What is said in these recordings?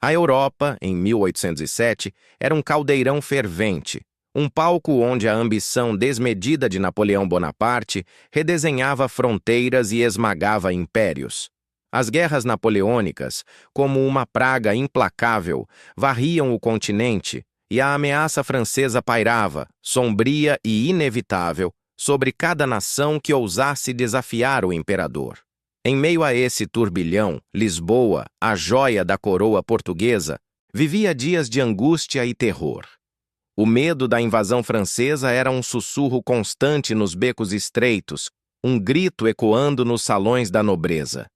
A Europa, em 1807, era um caldeirão fervente, um palco onde a ambição desmedida de Napoleão Bonaparte redesenhava fronteiras e esmagava impérios. As guerras napoleônicas, como uma praga implacável, varriam o continente e a ameaça francesa pairava, sombria e inevitável, sobre cada nação que ousasse desafiar o imperador. Em meio a esse turbilhão, Lisboa, a joia da coroa portuguesa, vivia dias de angústia e terror. O medo da invasão francesa era um sussurro constante nos becos estreitos, um grito ecoando nos salões da nobreza.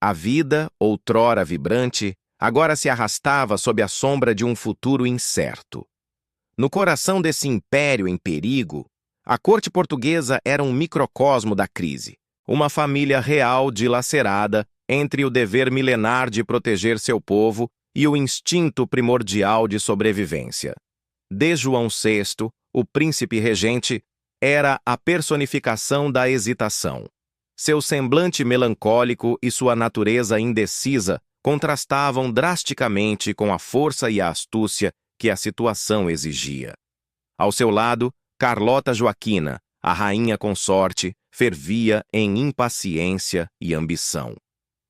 A vida, outrora vibrante, agora se arrastava sob a sombra de um futuro incerto. No coração desse império em perigo, a corte portuguesa era um microcosmo da crise, uma família real dilacerada entre o dever milenar de proteger seu povo e o instinto primordial de sobrevivência. De João VI, o príncipe regente, era a personificação da hesitação. Seu semblante melancólico e sua natureza indecisa contrastavam drasticamente com a força e a astúcia que a situação exigia. Ao seu lado, Carlota Joaquina, a rainha consorte, fervia em impaciência e ambição.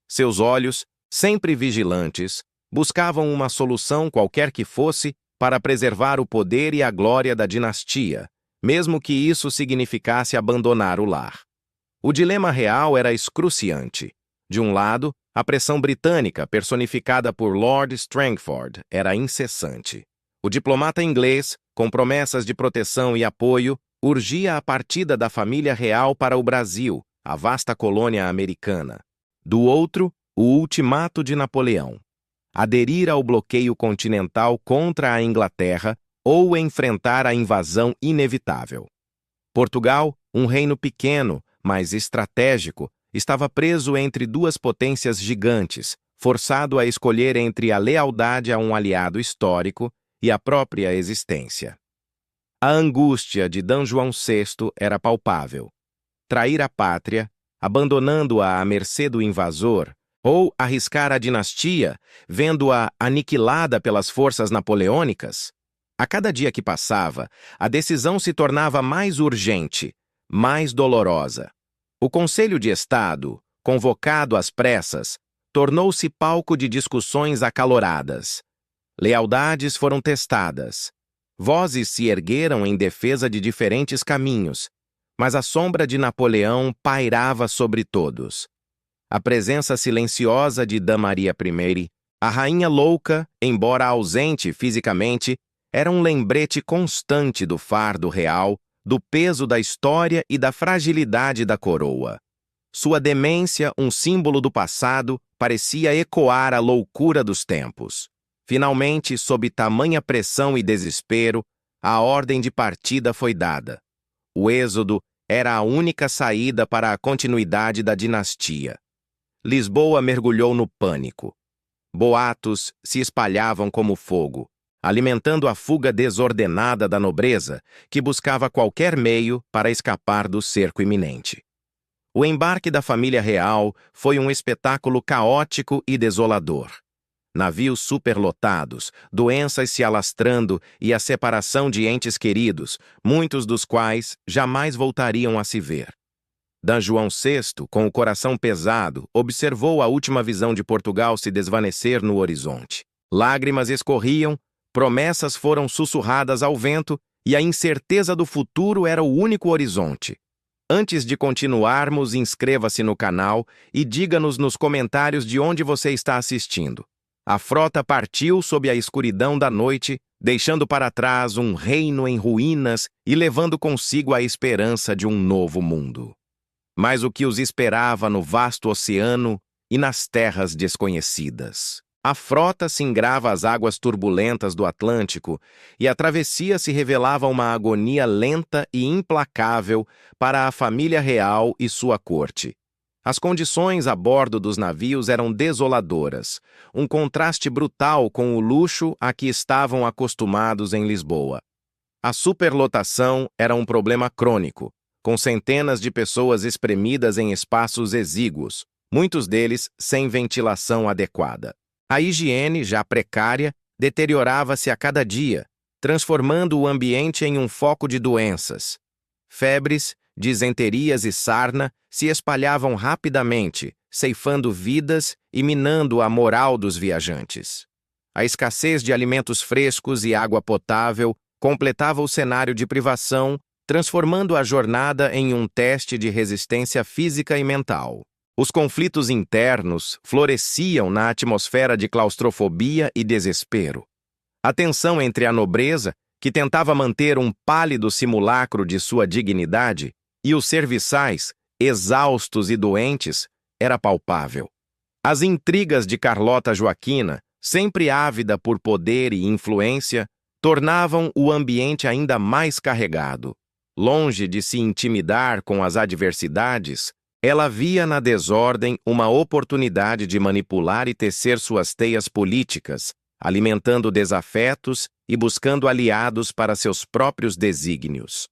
Seus olhos, sempre vigilantes, buscavam uma solução qualquer que fosse para preservar o poder e a glória da dinastia, mesmo que isso significasse abandonar o lar. O dilema real era excruciante. De um lado, a pressão britânica, personificada por Lord Strangford, era incessante. O diplomata inglês, com promessas de proteção e apoio, urgia a partida da família real para o Brasil, a vasta colônia americana. Do outro, o ultimato de Napoleão: aderir ao bloqueio continental contra a Inglaterra ou enfrentar a invasão inevitável. Portugal, um reino pequeno, mas estratégico, estava preso entre duas potências gigantes, forçado a escolher entre a lealdade a um aliado histórico e a própria existência. A angústia de D. João VI era palpável. Trair a pátria, abandonando-a à mercê do invasor, ou arriscar a dinastia, vendo-a aniquilada pelas forças napoleônicas? A cada dia que passava, a decisão se tornava mais urgente, mais dolorosa. O Conselho de Estado, convocado às pressas, tornou-se palco de discussões acaloradas. Lealdades foram testadas. Vozes se ergueram em defesa de diferentes caminhos, mas a sombra de Napoleão pairava sobre todos. A presença silenciosa de D. Maria I, a rainha louca, embora ausente fisicamente, era um lembrete constante do fardo real, do peso da história e da fragilidade da coroa. Sua demência, um símbolo do passado, parecia ecoar a loucura dos tempos. Finalmente, sob tamanha pressão e desespero, a ordem de partida foi dada. O êxodo era a única saída para a continuidade da dinastia. Lisboa mergulhou no pânico. Boatos se espalhavam como fogo, alimentando a fuga desordenada da nobreza, que buscava qualquer meio para escapar do cerco iminente. O embarque da família real foi um espetáculo caótico e desolador. Navios superlotados, doenças se alastrando e a separação de entes queridos, muitos dos quais jamais voltariam a se ver. D. João VI, com o coração pesado, observou a última visão de Portugal se desvanecer no horizonte. Lágrimas escorriam, promessas foram sussurradas ao vento e a incerteza do futuro era o único horizonte. Antes de continuarmos, inscreva-se no canal e diga-nos nos comentários de onde você está assistindo. A frota partiu sob a escuridão da noite, deixando para trás um reino em ruínas e levando consigo a esperança de um novo mundo. Mas o que os esperava no vasto oceano e nas terras desconhecidas? A frota singrava as águas turbulentas do Atlântico e a travessia se revelava uma agonia lenta e implacável para a família real e sua corte. As condições a bordo dos navios eram desoladoras, um contraste brutal com o luxo a que estavam acostumados em Lisboa. A superlotação era um problema crônico, com centenas de pessoas espremidas em espaços exíguos, muitos deles sem ventilação adequada. A higiene, já precária, deteriorava-se a cada dia, transformando o ambiente em um foco de doenças. Febres, disenterias e sarna se espalhavam rapidamente, ceifando vidas e minando a moral dos viajantes. A escassez de alimentos frescos e água potável completava o cenário de privação, transformando a jornada em um teste de resistência física e mental. Os conflitos internos floresciam na atmosfera de claustrofobia e desespero. A tensão entre a nobreza, que tentava manter um pálido simulacro de sua dignidade, e os serviçais, exaustos e doentes, era palpável. As intrigas de Carlota Joaquina, sempre ávida por poder e influência, tornavam o ambiente ainda mais carregado. Longe de se intimidar com as adversidades, ela via na desordem uma oportunidade de manipular e tecer suas teias políticas, alimentando desafetos e buscando aliados para seus próprios desígnios.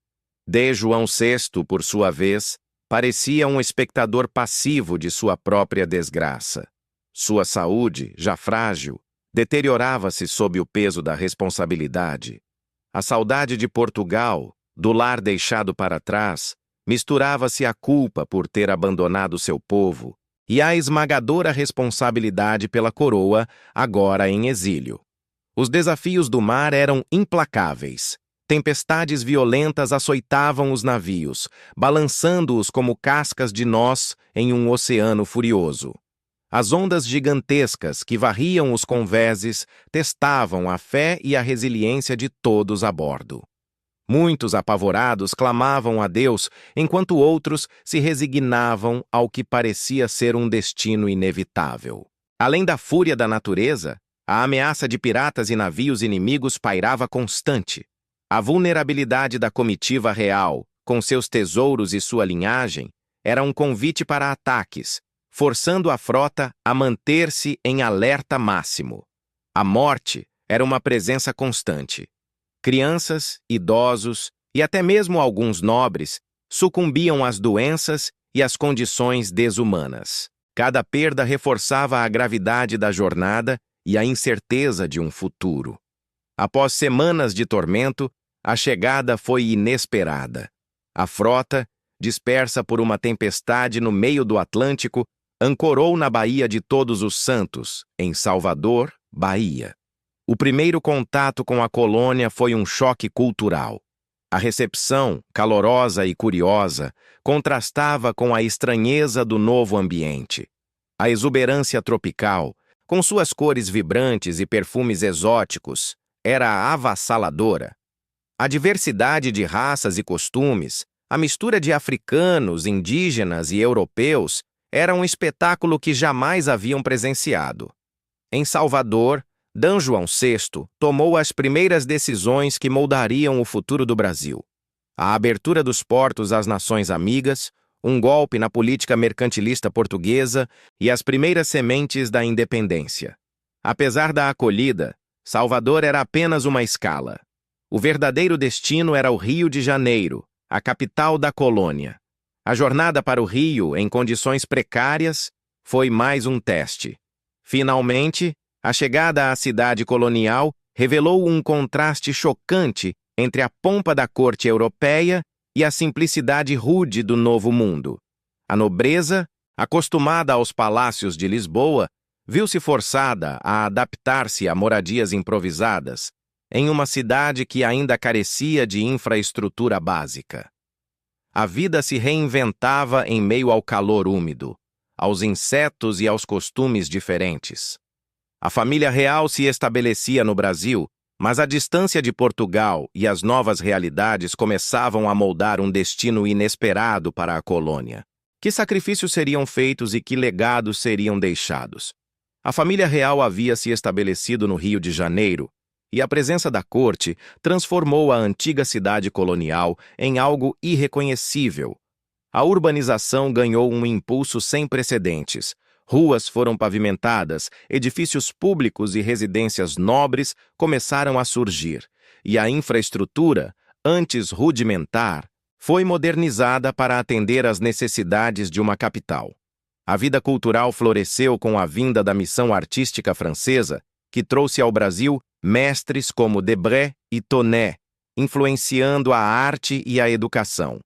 D. João VI, por sua vez, parecia um espectador passivo de sua própria desgraça. Sua saúde, já frágil, deteriorava-se sob o peso da responsabilidade. A saudade de Portugal, do lar deixado para trás, misturava-se à culpa por ter abandonado seu povo e à esmagadora responsabilidade pela coroa, agora em exílio. Os desafios do mar eram implacáveis. Tempestades violentas açoitavam os navios, balançando-os como cascas de nós em um oceano furioso. As ondas gigantescas que varriam os convéses testavam a fé e a resiliência de todos a bordo. Muitos apavorados clamavam a Deus, enquanto outros se resignavam ao que parecia ser um destino inevitável. Além da fúria da natureza, a ameaça de piratas e navios inimigos pairava constante. A vulnerabilidade da comitiva real, com seus tesouros e sua linhagem, era um convite para ataques, forçando a frota a manter-se em alerta máximo. A morte era uma presença constante. Crianças, idosos e até mesmo alguns nobres sucumbiam às doenças e às condições desumanas. Cada perda reforçava a gravidade da jornada e a incerteza de um futuro. Após semanas de tormento, a chegada foi inesperada. A frota, dispersa por uma tempestade no meio do Atlântico, ancorou na Baía de Todos os Santos, em Salvador, Bahia. O primeiro contato com a colônia foi um choque cultural. A recepção, calorosa e curiosa, contrastava com a estranheza do novo ambiente. A exuberância tropical, com suas cores vibrantes e perfumes exóticos, era avassaladora. A diversidade de raças e costumes, a mistura de africanos, indígenas e europeus, era um espetáculo que jamais haviam presenciado. Em Salvador, D. João VI tomou as primeiras decisões que moldariam o futuro do Brasil. A abertura dos portos às nações amigas, um golpe na política mercantilista portuguesa e as primeiras sementes da independência. Apesar da acolhida, Salvador era apenas uma escala. O verdadeiro destino era o Rio de Janeiro, a capital da colônia. A jornada para o Rio, em condições precárias, foi mais um teste. Finalmente, a chegada à cidade colonial revelou um contraste chocante entre a pompa da corte europeia e a simplicidade rude do Novo Mundo. A nobreza, acostumada aos palácios de Lisboa, viu-se forçada a adaptar-se a moradias improvisadas, em uma cidade que ainda carecia de infraestrutura básica. A vida se reinventava em meio ao calor úmido, aos insetos e aos costumes diferentes. A família real se estabelecia no Brasil, mas a distância de Portugal e as novas realidades começavam a moldar um destino inesperado para a colônia. Que sacrifícios seriam feitos e que legados seriam deixados? A família real havia se estabelecido no Rio de Janeiro, e a presença da corte transformou a antiga cidade colonial em algo irreconhecível. A urbanização ganhou um impulso sem precedentes. Ruas foram pavimentadas, edifícios públicos e residências nobres começaram a surgir, e a infraestrutura, antes rudimentar, foi modernizada para atender às necessidades de uma capital. A vida cultural floresceu com a vinda da missão artística francesa, que trouxe ao Brasil mestres como Debré e Tonnet, influenciando a arte e a educação.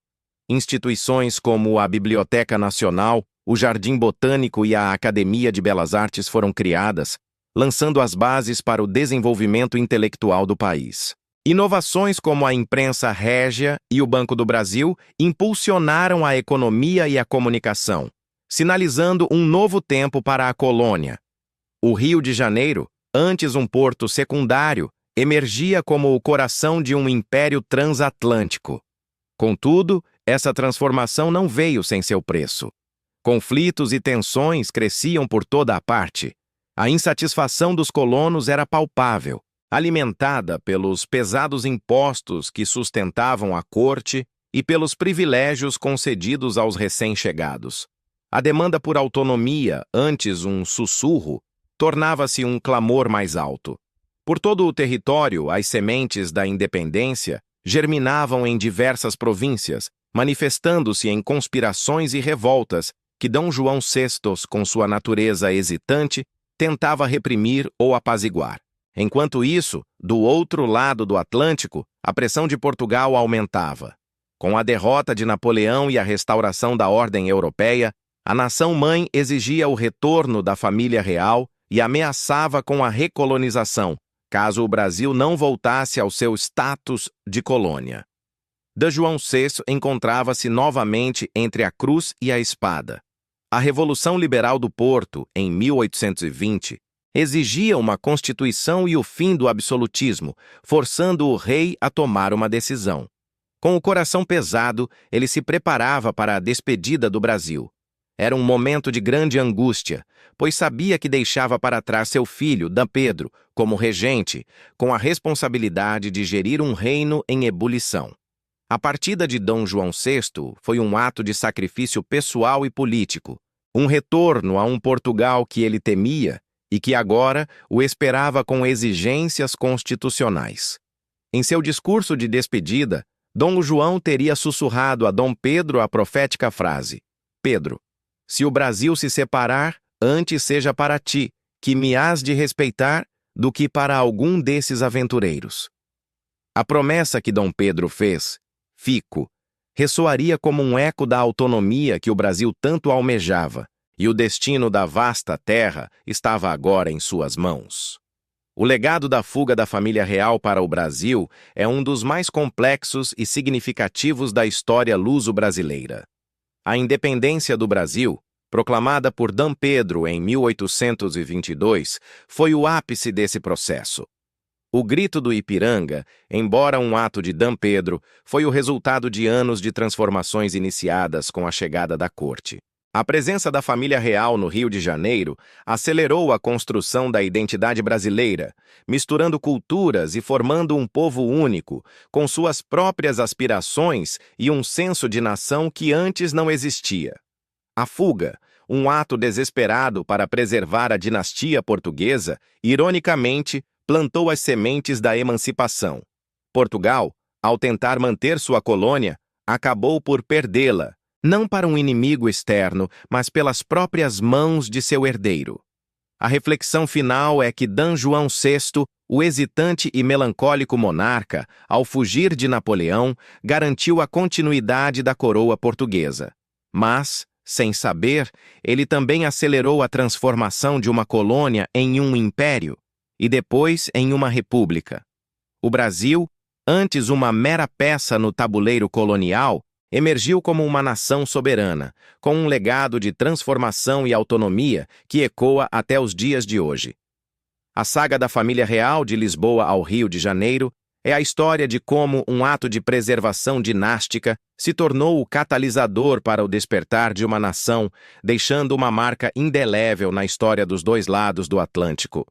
Instituições como a Biblioteca Nacional, o Jardim Botânico e a Academia de Belas Artes foram criadas, lançando as bases para o desenvolvimento intelectual do país. Inovações como a imprensa régia e o Banco do Brasil impulsionaram a economia e a comunicação, sinalizando um novo tempo para a colônia. O Rio de Janeiro, antes um porto secundário, emergia como o coração de um império transatlântico. Contudo, essa transformação não veio sem seu preço. Conflitos e tensões cresciam por toda a parte. A insatisfação dos colonos era palpável, alimentada pelos pesados impostos que sustentavam a corte e pelos privilégios concedidos aos recém-chegados. A demanda por autonomia, antes um sussurro, tornava-se um clamor mais alto. Por todo o território, as sementes da independência germinavam em diversas províncias, manifestando-se em conspirações e revoltas que D. João VI, com sua natureza hesitante, tentava reprimir ou apaziguar. Enquanto isso, do outro lado do Atlântico, a pressão de Portugal aumentava. Com a derrota de Napoleão e a restauração da ordem europeia, a nação-mãe exigia o retorno da família real e ameaçava com a recolonização, caso o Brasil não voltasse ao seu status de colônia. D. João VI encontrava-se novamente entre a cruz e a espada. A Revolução Liberal do Porto, em 1820, exigia uma constituição e o fim do absolutismo, forçando o rei a tomar uma decisão. Com o coração pesado, ele se preparava para a despedida do Brasil. Era um momento de grande angústia, pois sabia que deixava para trás seu filho, D. Pedro, como regente, com a responsabilidade de gerir um reino em ebulição. A partida de D. João VI foi um ato de sacrifício pessoal e político, um retorno a um Portugal que ele temia e que agora o esperava com exigências constitucionais. Em seu discurso de despedida, D. João teria sussurrado a D. Pedro a profética frase: Pedro, se o Brasil se separar, antes seja para ti, que me hás de respeitar, do que para algum desses aventureiros. A promessa que D. Pedro fez, fico, ressoaria como um eco da autonomia que o Brasil tanto almejava, e o destino da vasta terra estava agora em suas mãos. O legado da fuga da família real para o Brasil é um dos mais complexos e significativos da história luso-brasileira. A independência do Brasil, proclamada por D. Pedro em 1822, foi o ápice desse processo. O Grito do Ipiranga, embora um ato de D. Pedro, foi o resultado de anos de transformações iniciadas com a chegada da corte. A presença da família real no Rio de Janeiro acelerou a construção da identidade brasileira, misturando culturas e formando um povo único, com suas próprias aspirações e um senso de nação que antes não existia. A fuga, um ato desesperado para preservar a dinastia portuguesa, ironicamente, plantou as sementes da emancipação. Portugal, ao tentar manter sua colônia, acabou por perdê-la, não para um inimigo externo, mas pelas próprias mãos de seu herdeiro. A reflexão final é que D. João VI, o hesitante e melancólico monarca, ao fugir de Napoleão, garantiu a continuidade da coroa portuguesa. Mas, sem saber, ele também acelerou a transformação de uma colônia em um império, e depois em uma república. O Brasil, antes uma mera peça no tabuleiro colonial, emergiu como uma nação soberana, com um legado de transformação e autonomia que ecoa até os dias de hoje. A saga da família real de Lisboa ao Rio de Janeiro é a história de como um ato de preservação dinástica se tornou o catalisador para o despertar de uma nação, deixando uma marca indelével na história dos dois lados do Atlântico.